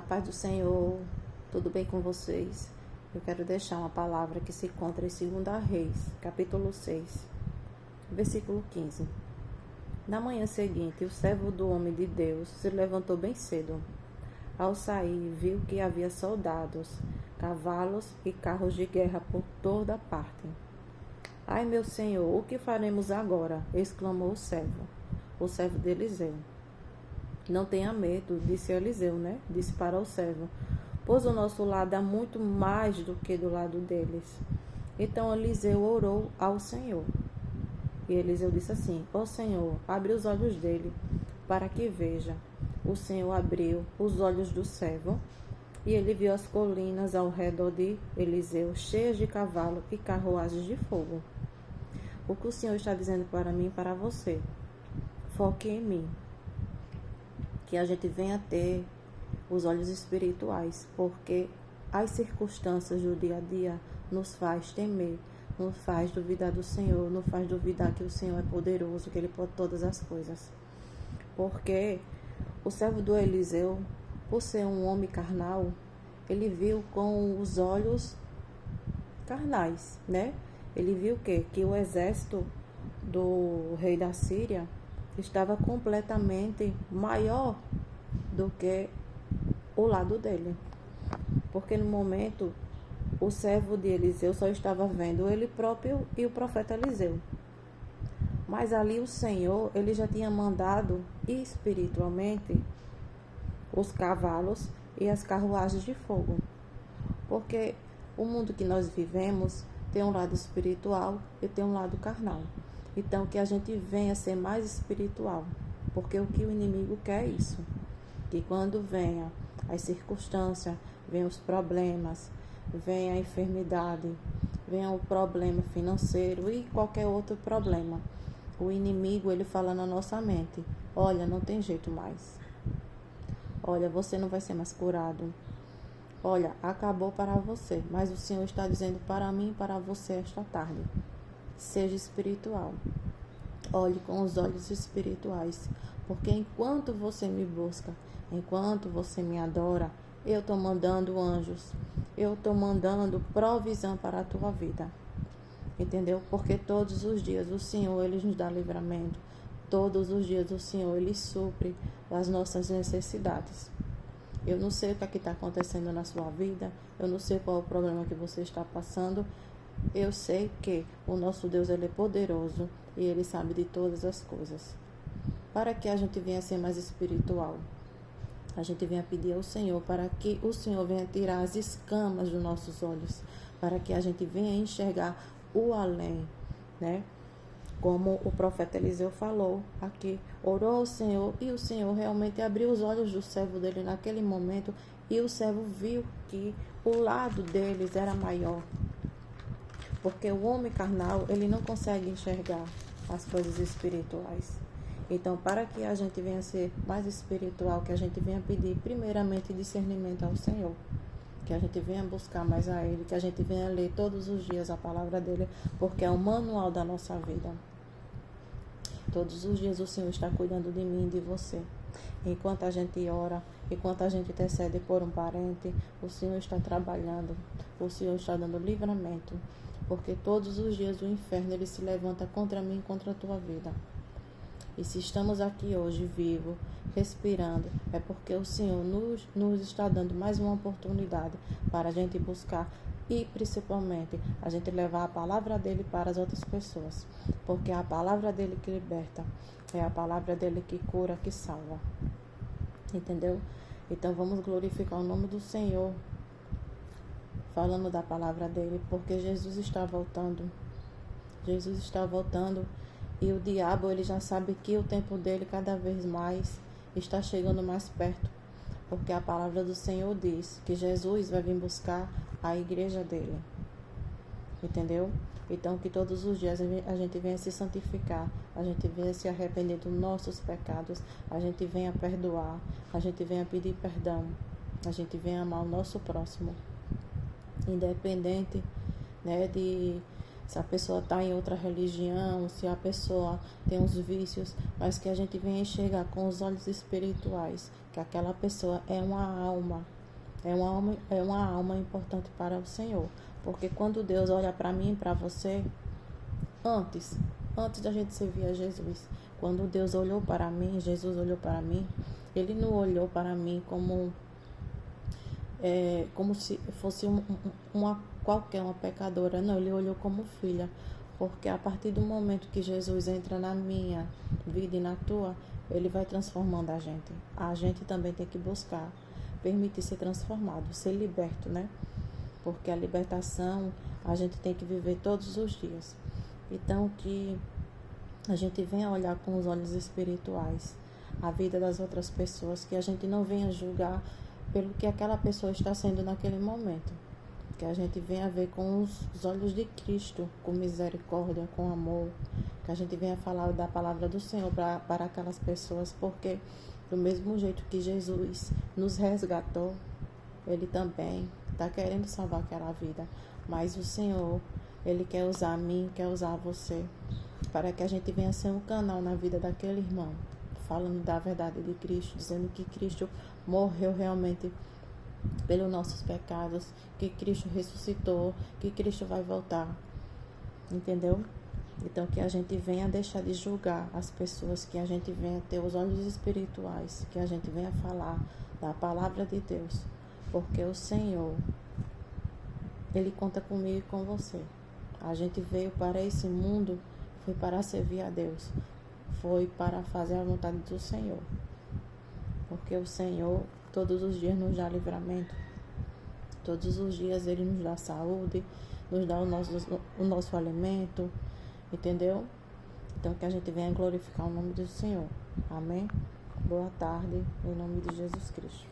A paz do Senhor, tudo bem com vocês? Eu quero deixar uma palavra que se encontra em 2 Reis, capítulo 6, versículo 15. Na manhã seguinte, o servo do homem de Deus se levantou bem cedo. Ao sair, viu que havia soldados, cavalos e carros de guerra por toda parte. Ai, meu senhor, o que faremos agora? Exclamou o servo de Eliseu. Não tenha medo, disse Eliseu, Disse para o servo, pois o nosso lado há muito mais do que do lado deles. Então Eliseu orou ao Senhor. E Eliseu disse assim, ó Senhor, abre os olhos dele, para que veja. O Senhor abriu os olhos do servo, e ele viu as colinas ao redor de Eliseu, cheias de cavalo e carruagens de fogo. O que o Senhor está dizendo para mim e para você? Foque em mim. Que a gente venha ter os olhos espirituais, porque as circunstâncias do dia a dia nos faz temer, nos faz duvidar do Senhor, nos faz duvidar que o Senhor é poderoso, que Ele pode todas as coisas. Porque o servo do Eliseu, por ser um homem carnal, ele viu com os olhos carnais, Ele viu que o exército do rei da Síria estava completamente maior do que o lado dele. Porque no momento, o servo de Eliseu só estava vendo ele próprio e o profeta Eliseu. Mas ali o Senhor, ele já tinha mandado espiritualmente os cavalos e as carruagens de fogo. Porque o mundo que nós vivemos tem um lado espiritual e tem um lado carnal. Então, que a gente venha ser mais espiritual, porque o que o inimigo quer é isso, que quando venha as circunstâncias, venham os problemas, venha a enfermidade, venha o problema financeiro e qualquer outro problema, o inimigo, ele fala na nossa mente, olha, não tem jeito mais, olha, você não vai ser mais curado, olha, acabou para você, mas o Senhor está dizendo para mim e para você esta tarde, seja espiritual. Olhe com os olhos espirituais. Porque enquanto você me busca, enquanto você me adora, eu estou mandando anjos. Eu estou mandando provisão para a tua vida. Entendeu? Porque todos os dias o Senhor, Ele nos dá livramento. Todos os dias o Senhor, Ele supre as nossas necessidades. Eu não sei o que está acontecendo na sua vida. Eu não sei qual é o problema que você está passando. Eu sei que o nosso Deus, Ele é poderoso e Ele sabe de todas as coisas. Para que a gente venha ser mais espiritual, a gente venha pedir ao Senhor para que o Senhor venha tirar as escamas dos nossos olhos, para que a gente venha enxergar o além, Como o profeta Eliseu falou aqui, orou ao Senhor e o Senhor realmente abriu os olhos do servo dele naquele momento e o servo viu que o lado deles era maior. Porque o homem carnal, ele não consegue enxergar as coisas espirituais. Então, para que a gente venha ser mais espiritual, que a gente venha pedir primeiramente discernimento ao Senhor. Que a gente venha buscar mais a Ele, que a gente venha ler todos os dias a palavra dEle, porque é o manual da nossa vida. Todos os dias o Senhor está cuidando de mim e de você. Enquanto a gente ora, enquanto a gente intercede por um parente, o Senhor está trabalhando, o Senhor está dando livramento. Porque todos os dias o inferno ele se levanta contra mim e contra a tua vida. E se estamos aqui hoje vivos, respirando, é porque o Senhor nos está dando mais uma oportunidade para a gente buscar e principalmente a gente levar a palavra dele para as outras pessoas. Porque é a palavra dele que liberta, é a palavra dele que cura, que salva. Entendeu? Então vamos glorificar o nome do Senhor, falando da palavra dele, porque Jesus está voltando. Jesus está voltando e o diabo ele já sabe que o tempo dele cada vez mais está chegando mais perto, porque a palavra do Senhor diz que Jesus vai vir buscar a igreja dele. Entendeu? Então que todos os dias a gente venha se santificar, a gente venha se arrepender dos nossos pecados, a gente venha perdoar, a gente venha pedir perdão, a gente venha amar o nosso próximo. Independente, de se a pessoa está em outra religião, se a pessoa tem uns vícios, mas que a gente venha enxergar com os olhos espirituais que aquela pessoa é uma alma, é uma alma importante para o Senhor. Porque quando Deus olha para mim e para você, antes da gente servir a Jesus, quando Deus olhou para mim, Jesus olhou para mim, Ele não olhou para mim como se fosse uma pecadora. Não, Ele olhou como filha. Porque a partir do momento que Jesus entra na minha vida e na tua, Ele vai transformando a gente. A gente também tem que buscar permitir ser transformado, ser liberto, né? Porque a libertação a gente tem que viver todos os dias. Então, que a gente venha olhar com os olhos espirituais a vida das outras pessoas, que a gente não venha julgar pelo que aquela pessoa está sendo naquele momento, que a gente venha ver com os olhos de Cristo, com misericórdia, com amor, que a gente venha falar da palavra do Senhor para aquelas pessoas, porque do mesmo jeito que Jesus nos resgatou, Ele também está querendo salvar aquela vida, mas o Senhor, Ele quer usar a mim, quer usar você, para que a gente venha ser um canal na vida daquele irmão, falando da verdade de Cristo, dizendo que Cristo morreu realmente pelos nossos pecados, que Cristo ressuscitou, que Cristo vai voltar, entendeu? Então que a gente venha deixar de julgar as pessoas, que a gente venha ter os olhos espirituais, que a gente venha falar da palavra de Deus, porque o Senhor, Ele conta comigo e com você. A gente veio para esse mundo, foi para servir a Deus, foi para fazer a vontade do Senhor, porque o Senhor todos os dias nos dá livramento, todos os dias Ele nos dá saúde, nos dá o nosso alimento, entendeu? Então que a gente venha glorificar o nome do Senhor. Amém? Boa tarde, em nome de Jesus Cristo.